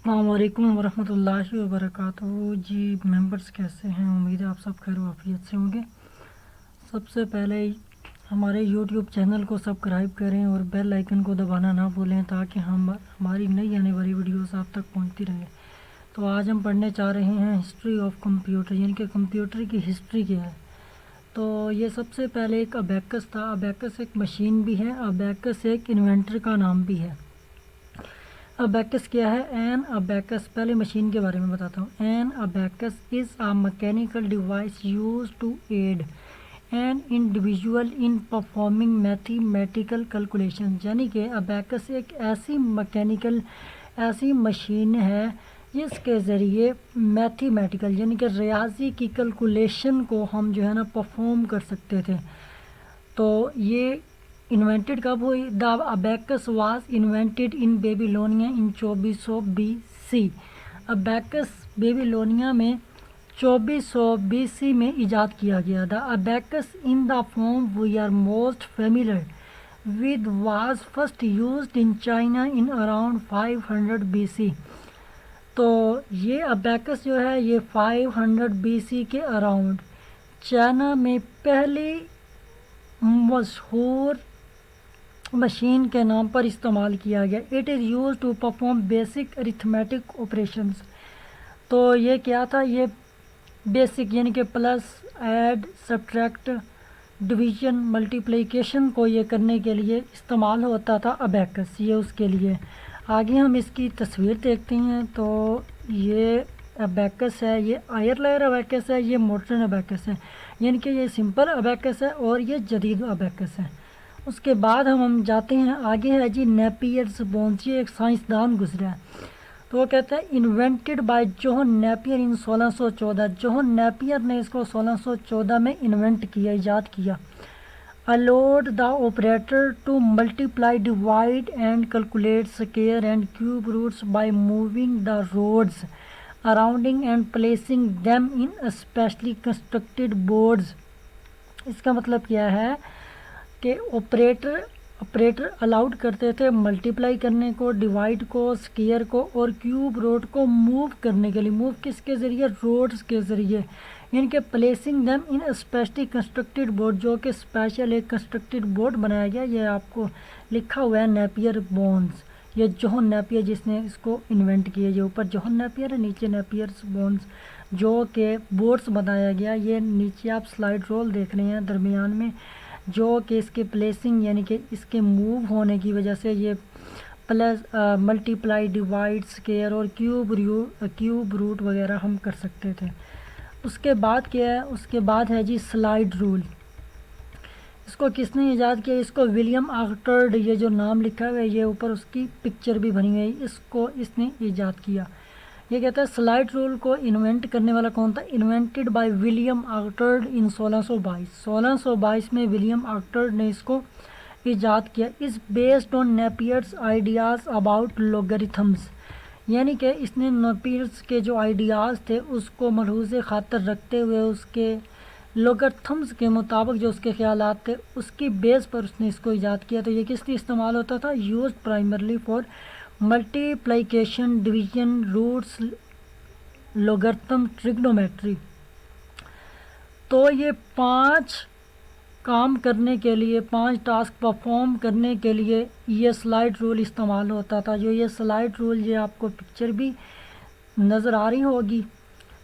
السلام علیکم ورحمۃ اللہ وبرکاتہ جی ممبرس کیسے ہیں؟ امید ہے آپ سب خیر و عافیت سے ہوں گے۔ سب سے پہلے ہمارے یوٹیوب چینل کو سبسکرائب کریں اور بیل آئیکن کو دبانا نہ بھولیں تاکہ ہماری نئی آنے والی ویڈیوز آپ تک پہنچتی رہے۔ تو آج ہم پڑھنے چاہ رہے ہیں ہسٹری آف کمپیوٹر، یعنی کہ کمپیوٹر کی ہسٹری کیا ہے۔ تو یہ سب سے پہلے ایک ابیکس تھا۔ ابیکس ایک مشین بھی ہے، ابیکس ایک انوینٹر کا نام بھی ہے۔ ابیکس کیا ہے؟ این ابیکس، پہلے مشین کے بارے میں بتاتا ہوں۔ An abacus is a mechanical device use to aid an individual in performing mathematical calculation, یعنی کہ ابیکس ایک ایسی مشین ہے جس کے ذریعے میتھمیٹیکل یعنی کہ ریاضی کی کیلکولیشن کو ہم جو ہے نا پرفارم کر سکتے تھے۔ تو یہ انوینٹڈ کب ہوئی؟ The abacus was invented in Babylonia in 2400 BC۔ Abacus Babylonia میں 2400 BC میں ایجاد کیا گیا۔ The abacus in the form we are most familiar with was first used in China in around 500 BC۔ تو یہ ابیکس جو ہے یہ 500 BC کے اراؤنڈ چائنا میں پہلی مشہور مشین کے نام پر استعمال کیا گیا۔ It is used to perform basic arithmetic operations. تو یہ کیا تھا؟ یہ بیسک یعنی کہ plus, add, subtract, division, multiplication کو یہ کرنے کے لیے استعمال ہوتا تھا ابیکس، یہ اس کے لیے۔ آگے ہم اس کی تصویر دیکھتے ہیں۔ تو یہ ابیکس ہے، یہ آئر لیئر ابیکس ہے، یہ ماڈرن ابیکس ہے، یعنی کہ یہ سمپل ابیکس ہے اور یہ جدید ابیکس ہے۔ اس کے بعد ہم جاتے ہیں آگے ہے جی نیپیئرز بونز، یہ ایک سائنسدان گزرا ہے۔ تو وہ کہتا ہے invented by John Napier in 1614۔ John Napier نے اس کو 1614 میں انوینٹ کیا، ایجاد کیا۔ allowed the operator to multiply, divide and calculate square and cube roots by moving the rods around and placing them in specially constructed boards۔ اس کا مطلب کیا ہے کہ آپریٹر الاؤڈ کرتے تھے ملٹیپلائی کرنے کو، ڈیوائڈ کو، اسکیئر کو اور کیوب روڈ کو موو کرنے کے لیے۔ موو کس کے ذریعے؟ روڈز کے ذریعے، یعنی کہ placing them in specially constructed board, جو کہ اسپیشل ایک کنسٹرکٹیڈ بورڈ بنایا گیا۔ یہ آپ کو لکھا ہوا ہے نیپیئر بونز، یہ جوہن نیپیئر جس نے اس کو انوینٹ کیا۔ یہ اوپر جوہن نیپیئر ہے، نیچے نیپیئرز بونز جو کہ بورڈز بنایا گیا۔ یہ نیچے آپ سلائڈ رول دیکھ رہے ہیں درمیان میں، جو کہ اس کے پلیسنگ یعنی کہ اس کے موو ہونے کی وجہ سے یہ پلس ملٹیپلائی، ڈیوائڈ، اسکیئر اور کیوب روٹ وغیرہ ہم کر سکتے تھے۔ اس کے بعد کیا ہے؟ اس کے بعد ہے جی سلائڈ رول۔ اس کو کس نے ایجاد کیا؟ اس کو ولیم آرٹرڈ، یہ جو نام لکھا ہوا ہے یہ اوپر اس کی پکچر بھی بنی ہوئی ہے، اس کو اس نے ایجاد کیا۔ یہ کہتا ہے سلائڈ رول کو انوینٹ کرنے والا کون تھا؟ انوینٹڈ بائی ولیم آرٹرڈ ان 1622۔ 1622 میں ولیم آرٹرڈ نے اس کو ایجاد کیا۔ Is based on Napier's ideas about logarithms, یعنی کہ اس نے نیپیئرز کے جو آئیڈیاز تھے اس کو ملحوظ خاطر رکھتے ہوئے اس کے لوگرتھمز کے مطابق جو اس کے خیالات تھے اس کی بیس پر اس نے اس کو ایجاد کیا۔ تو یہ کس لیے استعمال ہوتا تھا؟ Used primarily for multiplication, division, roots, logarithm, trigonometry. تو یہ 5 کام کرنے کے لیے، 5 ٹاسک پرفارم کرنے کے لیے یہ سلائڈ رول استعمال ہوتا تھا۔ جو یہ سلائڈ رول، یہ آپ کو پکچر بھی نظر آ رہی ہوگی۔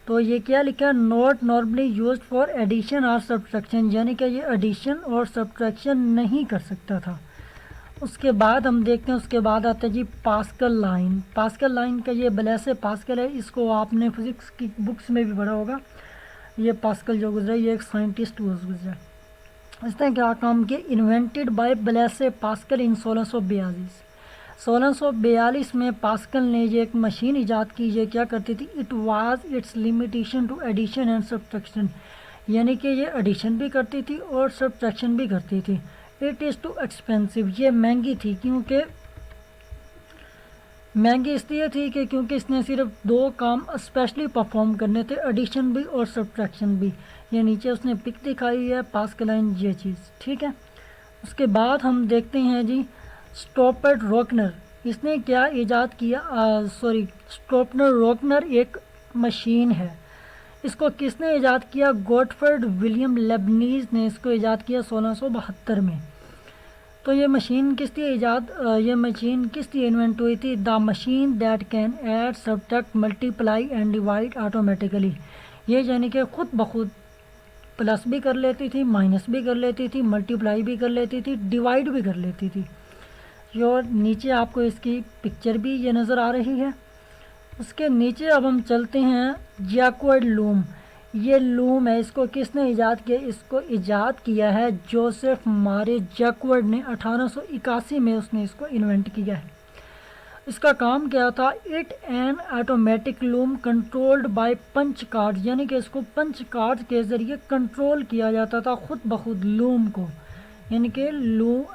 تو یہ کیا لکھا ہے؟ Not normally used for addition اور سبٹریکشن، یعنی کہ یہ ایڈیشن اور سبٹریکشن نہیں کر سکتا تھا۔ اس کے بعد ہم دیکھتے ہیں، اس کے بعد آتا ہے جی پاسکل لائن۔ پاسکل لائن کا یہ بلیس پاسکل ہے، اس کو آپ نے فزکس کی بکس میں بھی پڑھا ہوگا۔ یہ پاسکل جو گزرا یہ ایک سائنٹسٹ گزرا۔ اس نے کیا کام کیا؟ انوینٹڈ بائی بلیس پاسکل ان 1642۔ 1642 میں پاسکل نے یہ ایک مشین ایجاد کی، یہ کیا کرتی تھی؟ It was its limitation to addition and subtraction, یعنی کہ یہ ایڈیشن بھی کرتی تھی اور سبٹریکشن بھی کرتی تھی۔ اٹ از ٹو ایکسپینسو، یہ مہنگی تھی، کیونکہ مہنگی اس لیے تھی کہ کیونکہ اس نے صرف 2 کام اسپیشلی پرفارم کرنے تھے، ایڈیشن بھی اور سبٹریکشن بھی۔ یہ نیچے اس نے پک دکھائی ہے پاسکل لائن، یہ چیز ٹھیک ہے۔ اس کے بعد ہم دیکھتے ہیں جی اسٹوپرڈ روکنر۔ اس نے کیا ایجاد کیا؟ اسٹروپنر روکنر ایک مشین ہے. اس کو کس نے ایجاد کیا؟ گوٹفرڈ ولیم لیبنیز نے اس کو ایجاد کیا 1672 میں. تو یہ مشین کس لیے انوینٹ ہوئی تھی؟ The machine that can add subtract multiply and divide automatically. یہ یعنی کہ خود بخود پلس بھی کر لیتی تھی، مائنس بھی کر لیتی تھی، ملٹیپلائی بھی کر لیتی تھی، ڈیوائڈ بھی کر لیتی تھی. جو نیچے آپ کو اس کی پکچر بھی یہ نظر آ رہی ہے. اس کے نیچے اب ہم چلتے ہیں جیکورڈ لوم. یہ لوم ہے، اس کو کس نے ایجاد کیا؟ اس کو ایجاد کیا ہے جوزف مارے جیکورڈ نے 1881 میں اس نے اس کو انوینٹ کیا ہے. اس کا کام کیا تھا؟ It an automatic loom controlled by punch card, یعنی کہ اس کو پنچ کارڈ کے ذریعے کنٹرول کیا جاتا تھا خود بخود لوم کو، یعنی کہ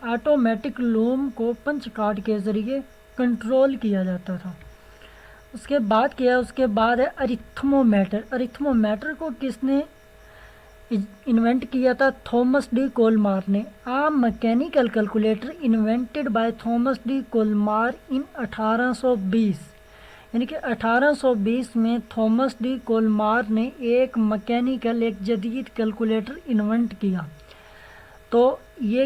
آٹومیٹک لوم کو پنچ کارڈ کے ذریعے کنٹرول کیا جاتا تھا. اس کے بعد ہے ارتھمومیٹر. ارتھمومیٹر کو کس نے انوینٹ کیا تھا؟ تھامس ڈی کولمار نے. Mechanical calculator invented by Thomas de Colmar in 1820، یعنی کہ 1820 میں تھامس ڈی کولمار نے ایک جدید کیلکولیٹر انوینٹ کیا. تو یہ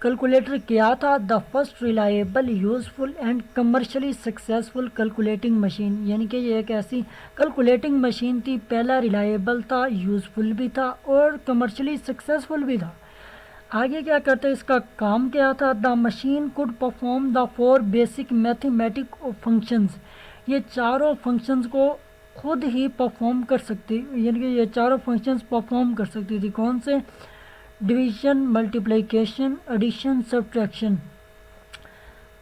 کیلکولیٹر کیا تھا؟ The first reliable useful and commercially successful calculating machine, یعنی کہ یہ ایک ایسی کیلکولیٹنگ مشین تھی، پہلا ریلائیبل تھا، یوزفل بھی تھا اور کمرشلی سکسیزفل بھی تھا. آگے کیا کرتے؟ اس کا کام کیا تھا؟ The machine could perform the 4 basic mathematic functions. یہ چاروں فنکشنز کو خود ہی پرفارم کر سکتی، یعنی کہ یہ چاروں فنکشنز پرفارم کر سکتی تھی. کون سے؟ Division, multiplication, addition, subtraction.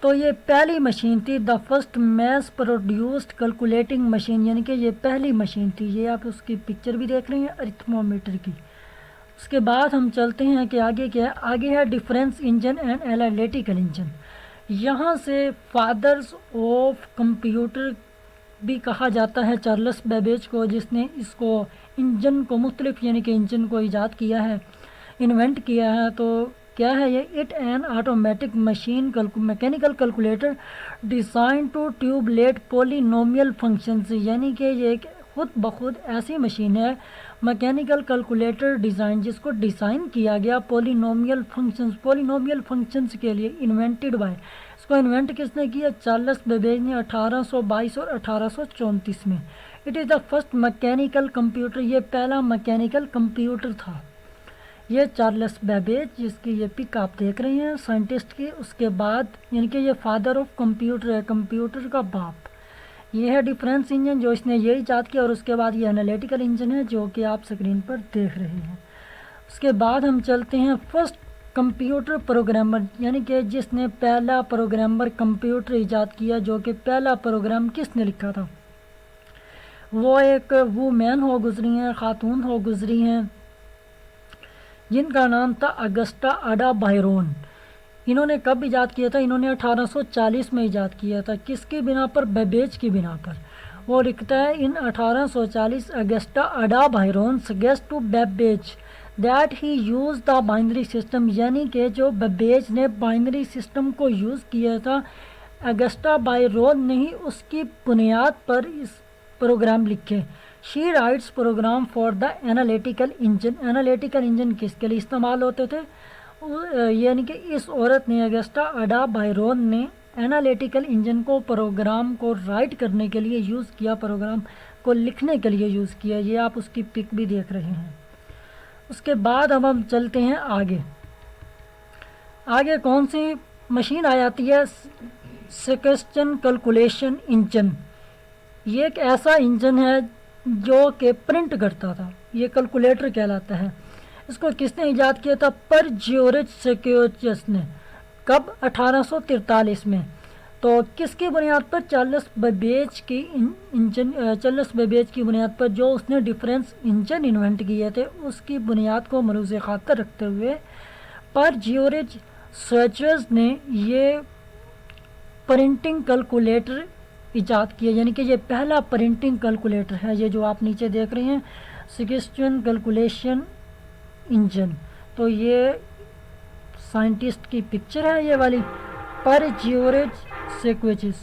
تو یہ پہلی مشین تھی، the first mass produced calculating machine, یعنی کہ یہ پہلی مشین تھی. یہ آپ اس کی پکچر بھی دیکھ رہے ہیں ارتھمومیٹر کی. اس کے بعد ہم چلتے ہیں کہ آگے کیا ہے. آگے ہے difference engine and analytical engine. یہاں سے فادرز آف کمپیوٹر بھی کہا جاتا ہے چارلس بیبیج کو، جس نے اس کو انجن کو مختلف یعنی کہ انجن کو ایجاد کیا ہے، انوینٹ کیا ہے. تو کیا ہے یہ؟ It an automatic machine mechanical calculator design to tabulate polynomial functions, یعنی کہ یہ ایک خود بخود ایسی مشین ہے میکینیکل کیلکولیٹر ڈیزائن جس کو ڈیزائن کیا گیا پولینومیل فنکشنز کے لیے، انوینٹڈ بائی. اس کو انوینٹ کس نے کیا؟ چارلس بیبیج نے 1822 اور 1834 میں. It is the first mechanical computer, یہ پہلا میکینیکل کمپیوٹر تھا. یہ چارلس بیبیج جس کی یہ پک آپ دیکھ رہے ہیں سائنٹسٹ کی. اس کے بعد یعنی کہ یہ فادر آف کمپیوٹر ہے، کمپیوٹر کا باپ. یہ ہے ڈیفرنس انجن جو اس نے یہ ایجاد کیا، اور اس کے بعد یہ انالیٹیکل انجن ہے جو کہ آپ اسکرین پر دیکھ رہے ہیں. اس کے بعد ہم چلتے ہیں فرسٹ کمپیوٹر پروگرامر، یعنی کہ جس نے پہلا پروگرامر کمپیوٹر ایجاد کیا. جو کہ پہلا پروگرام کس نے لکھا تھا؟ وہ ایک وومین ہو گزری ہیں، خاتون ہو گزری ہیں، جن کا نام تھا اگسٹا اڈا بائرون. انہوں نے کب ایجاد کیا تھا؟ انہوں نے 1840 میں ایجاد کیا تھا. کس کی بنا پر؟ بیبیج کی بنا پر. وہ لکھتا ہے ان 1840 Augusta Ada Byron suggest to Babbage that he use the binary system, یعنی کہ جو بیبیج نے بائنری سسٹم کو یوز کیا تھا اگسٹا بائرون نے ہی اس کی بنیاد پر اس پروگرام لکھے. She writes program for the analytical engine. Analytical engine کس کے لیے استعمال ہوتے تھے؟ یعنی کہ اس عورت نے اگسٹا اڈا بائرون نے انالیٹیکل انجن کو پروگرام کو رائٹ کرنے کے لیے یوز کیا، پروگرام کو لکھنے کے لیے یوز کیا. یہ آپ اس کی پک بھی دیکھ رہے ہیں. اس کے بعد اب ہم چلتے ہیں آگے کون سی مشین آ جاتی ہے؟ سیکسٹن کیلکولیشن انجن. یہ ایک ایسا انجن ہے جو کہ پرنٹ کرتا تھا، یہ کیلکولیٹر کہلاتا ہے. اس کو کس نے ایجاد کیا تھا؟ پر جیورج سیکیوچس نے. کب؟ 1843 میں. تو کس کی بنیاد پر؟ چارلس بیبیج کی بنیاد پر، جو اس نے ڈیفرنس انجن انوینٹ کیے تھے اس کی بنیاد کو ملحوظ خاطر رکھتے ہوئے پر جیورج سیکیوچس نے یہ پرنٹنگ کیلکولیٹر ایجاد کیا، یعنی کہ یہ پہلا پرنٹنگ کیلکولیٹر ہے. یہ جو آپ نیچے دیکھ رہے ہیں سیکسٹن کیلکولیشن انجن. تو یہ سائنٹسٹ کی پکچر ہے یہ والی. پر جیورج سیکویچز.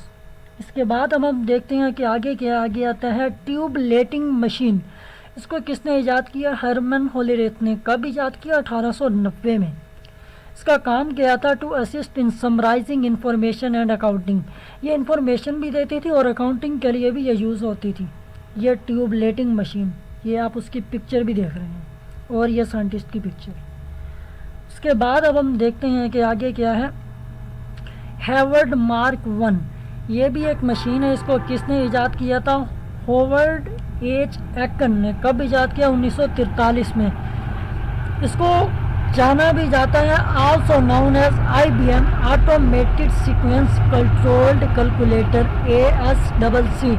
اس کے بعد ہم دیکھتے ہیں کہ آگے کیا آگے آتا ہے ٹیوب لیٹنگ مشین. اس کو کس نے ایجاد کیا؟ ہرمن ہولریتھ نے. کب ایجاد کیا؟ 1890 میں. اس کا کام کیا تھا؟ To assist in summarizing information and accounting. یہ انفارمیشن بھی دیتی تھی اور اکاؤنٹنگ کے لیے بھی یہ یوز ہوتی تھی. یہ ٹیوب لیٹنگ مشین، یہ آپ اس کی پکچر بھی دیکھ رہے ہیں اور یہ سائنٹسٹ کی پکچر. اس کے بعد اب ہم دیکھتے ہیں کہ آگے کیا ہے ہیورڈ مارک 1. یہ بھی ایک مشین ہے. اس کو کس نے ایجاد کیا تھا؟ ہوورڈ ایچ ایکن نے. کب ایجاد کیا؟ 1943 میں. اس کو جانا بھی جاتا ہے also known as IBM automated sequence controlled calculator ASCC.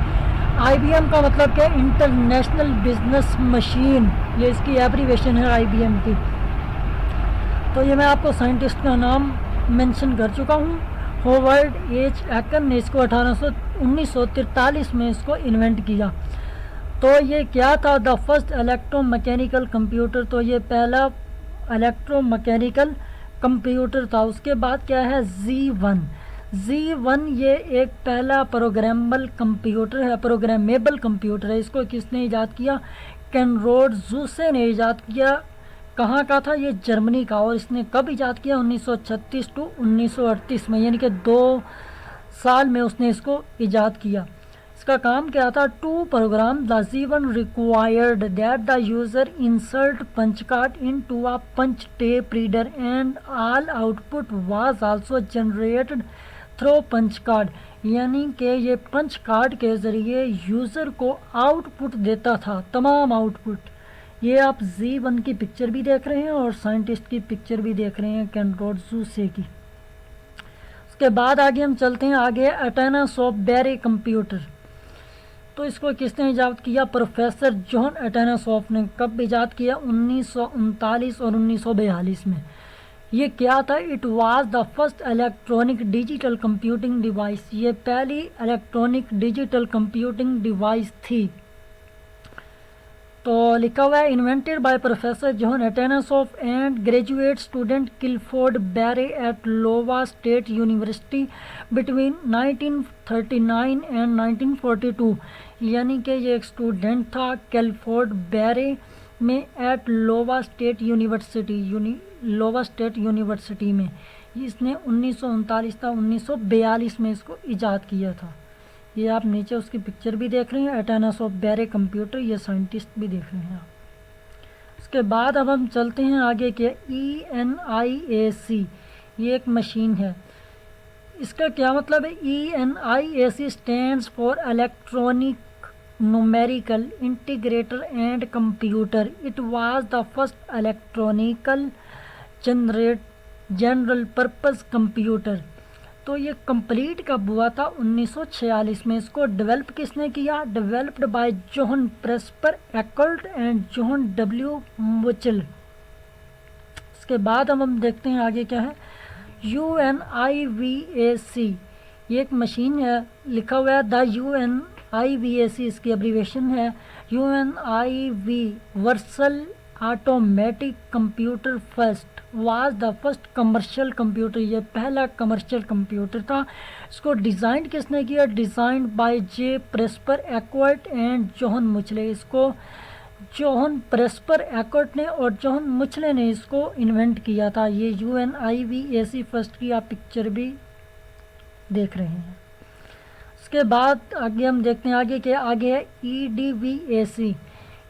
IBM کا مطلب کہ انٹرنیشنل بزنس مشین، یہ اس کی ایبریویشن ہے IBM کی. تو یہ میں آپ کو سائنٹسٹ کا نام مینشن کر چکا ہوں. ہوورڈ ایچ ایکن نے اس کو 1943 میں اس کو انوینٹ کیا. تو یہ کیا تھا؟ The first electro mechanical computer. تو یہ پہلا الیکٹرو میکینیکل کمپیوٹر تھا. اس کے بعد کیا ہے Z1. Z1 یہ ایک پہلا پروگرامیبل کمپیوٹر ہے، پروگرامیبل کمپیوٹر ہے. اس کو کس نے ایجاد کیا؟ کنراڈ زوسے نے ایجاد کیا. کہاں کا تھا؟ یہ جرمنی کا. اور اس نے کب ایجاد کیا؟ 1936 to 1938 میں، یعنی کہ 2 سال میں اس نے اس کو ایجاد کیا. اس کا کام کیا تھا؟ To program the Z1 required that the user insert punch card into a punch tape reader and all output was also generated through punch card. یعنی کہ یہ پنچ کارڈ کے ذریعے یوزر کو آؤٹ پٹ دیتا تھا، تمام آؤٹ پٹ. یہ آپ Z1 کی پکچر بھی دیکھ رہے ہیں اور سائنٹسٹ کی پکچر بھی دیکھ رہے ہیں کنراڈ زوسے کی. اس کے بعد آگے ہم چلتے ہیں آگے اٹیناسوف بیرے کمپیوٹر. تو اس کو کس نے ایجاد کیا؟ پروفیسر جان اٹیناسوف نے. کب ایجاد کیا؟ 1939 اور 1942 میں. یہ کیا تھا؟ It was the first electronic digital computing device. یہ پہلی الیکٹرانک ڈیجیٹل کمپیوٹنگ ڈیوائس تھی. تو لکھا ہوا ہے invented by professor John Atanasoff and graduate student Clifford Berry at Iowa State University between 1939 and 1942. یعنی کہ یہ ایک اسٹوڈنٹ تھا کلفورڈ بیرے میں ایٹ لووا اسٹیٹ یونیورسٹی میں. اس نے 1939 تا 1942 میں اس کو ایجاد کیا تھا. یہ آپ نیچے اس کی پکچر بھی دیکھ رہے ہیں اٹیناسوف بیرے کمپیوٹر. یہ سائنٹسٹ بھی دیکھ رہے ہیں آپ. اس کے بعد اب ہم چلتے ہیں آگے کہ ENIAC. یہ ایک مشین ہے. اس کا کیا مطلب ہے؟ ENIAC stands for electronic numerical integrator and computer. It was the first electronical general purpose computer. تو یہ کمپلیٹ کب ہوا تھا؟ 1946 میں. اس کو ڈیولپ کس نے کیا؟ Developed by John Presper Eckert and John W Mauchly. اس کے بعد ہم دیکھتے ہیں آگے کیا ہے UNIVAC. یہ ایک مشین ہے. لکھا ہوا ہے دا UNIVAC. اس کی ایبریویشن ہے UNIV versal automatic computer first was the first commercial computer. یہ پہلا کمرشل کمپیوٹر تھا. اس کو ڈیزائن کس نے کیا؟ Designed by J Presper Eckert and John Mauchly. اس کو جوہن پریسپر ایکورٹ نے اور جوہن مچلے نے اس کو انوینٹ کیا تھا. یہ UNIVAC فرسٹ کی آپ پکچر بھی دیکھ رہے ہیں. اس کے بعد آگے ہم دیکھتے ہیں آگے کہ آگے ہے EDVAC.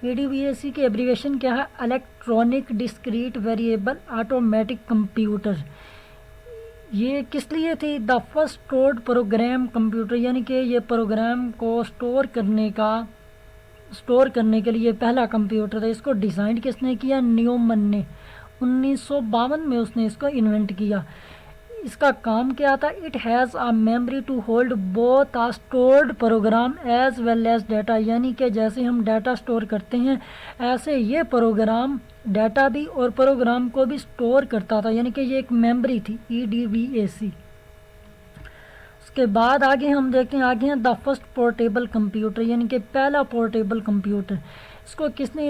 EDVAC کی ایبریویشن کیا ہے؟ Electronic discrete variable automatic computer. یہ کس لیے تھی؟ The first stored program computer. یعنی کہ یہ پروگرام کو اسٹور کرنے کے لیے پہلا کمپیوٹر تھا. اس کو ڈیزائن کس نے کیا؟ نیومن نے. 1952 میں اس نے اس کو انوینٹ کیا. اس کا کام کیا تھا؟ It has a memory to hold both a stored program as well as data. یعنی کہ جیسے ہم ڈیٹا اسٹور کرتے ہیں ایسے یہ پروگرام ڈیٹا بھی اور پروگرام کو بھی اسٹور کرتا تھا. یعنی کہ یہ ایک میموری تھی EDVAC. اس کے بعد آگے ہم دیکھتے ہیں آگے ہیں دا فرسٹ پورٹیبل کمپیوٹر. یعنی کہ پہلا پورٹیبل کمپیوٹر. اس کو کس نے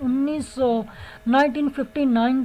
1959